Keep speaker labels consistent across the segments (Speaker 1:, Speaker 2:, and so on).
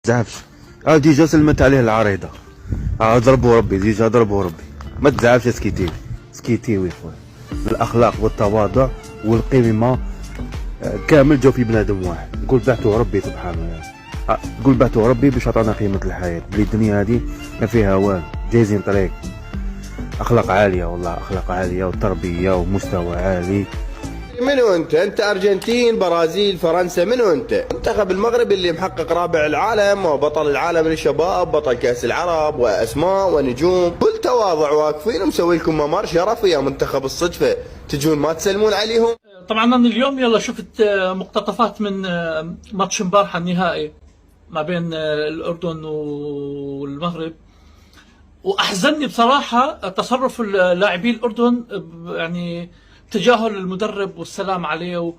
Speaker 1: تزعفش. ديجا سلمت عليه العريضة. ضربوا ربي ديجا ضربوا ربي. ما تزعفش سكيتي سكيتي خويا. الأخلاق والتواضع والقيمة كامل جو في بنادم واحد. نقول بعته ربي سبحانه. نقول بعته ربي باش عطانا قيمة الحياة. بلي الدنيا هذه ما فيها والو، جايزين طريق. أخلاق عالية والله، أخلاق عالية وتربية ومستوى عالي.
Speaker 2: منو انت ارجنتين، برازيل، فرنسا، منو انت؟ منتخب المغرب اللي محقق رابع العالم وبطل العالم للشباب، بطل كاس العرب، واسماء ونجوم بكل تواضع واقفين ومسوي لكم ممر شرفي يا منتخب الصدفه، تجون ما تسلمون عليهم؟
Speaker 3: طبعا انا اليوم يلا شفت مقتطفات من ماتش امبارح النهائي ما بين الاردن والمغرب، واحزنني بصراحه تصرف لاعبي الاردن، يعني تجاهل المدرب والسلام عليه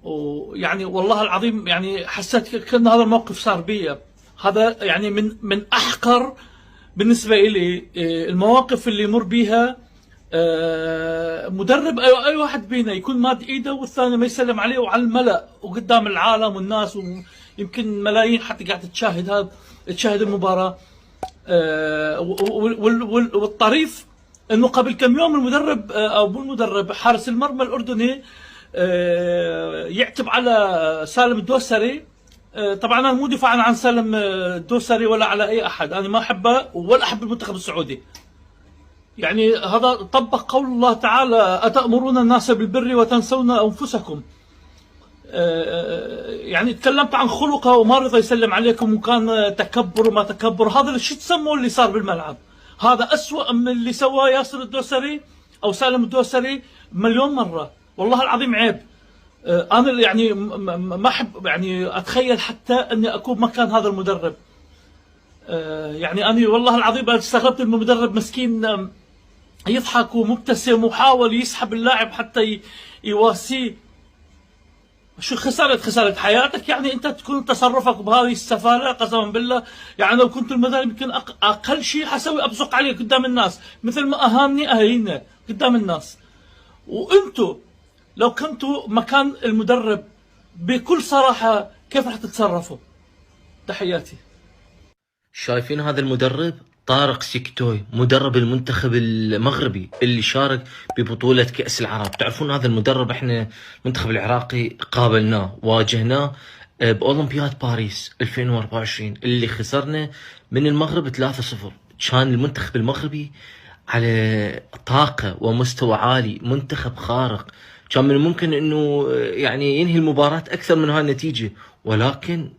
Speaker 3: ويعني والله العظيم يعني حسيت كأن هذا الموقف صار بي. هذا يعني من احقر بالنسبه لي المواقف اللي يمر بيها مدرب. اي واحد بينا يكون ماد ايده والثاني ما يسلم عليه وعلى الملأ وقدام العالم والناس، ويمكن ملايين حتى قاعده تشاهد المباراه. والطريف انه قبل كم يوم المدرب او مو المدرب، حارس المرمى الاردني يعتب على سالم الدوسري. طبعا انا مو دفاعا عن سالم الدوسري ولا على اي احد، انا ما احبه ولا احب المنتخب السعودي. يعني هذا طبق قول الله تعالى: أتأمرون الناس بالبر وتنسون أنفسكم. يعني تكلمت عن خلقه وما رضى يسلم عليكم، وكان تكبر وما تكبر. هذا شو تسموا اللي صار بالملعب؟ هذا أسوأ من اللي سواه ياسر الدوسري أو سالم الدوسري مليون مرة. والله العظيم عيب. أنا يعني ما أحب يعني أتخيل حتى أني أكون مكان هذا المدرب. يعني أنا والله العظيم استغربت من المدرب مسكين يضحك ومبتسم وحاول يسحب اللاعب حتى يواسيه. شو خسارة حياتك؟ يعني انت تكون تصرفك بهذه السفالة قسما بالله. يعني لو كنت المدرب يمكن اقل شيء حسوي ابصق عليه قدام الناس، مثل ما اهاني اهينا قدام الناس. وانتو لو كنتوا مكان المدرب بكل صراحة كيف راح تتصرفوا؟ تحياتي.
Speaker 4: شايفين هذا المدرب طارق سيكتوي، مدرب المنتخب المغربي اللي شارك ببطولة كأس العرب. تعرفون هذا المدرب احنا المنتخب العراقي قابلناه واجهناه بأولمبياد باريس 2024 اللي خسرنا من المغرب 3-0. كان المنتخب المغربي على طاقة ومستوى عالي، منتخب خارق، كان من الممكن انه يعني ينهي المباراة اكثر من هاي النتيجة، ولكن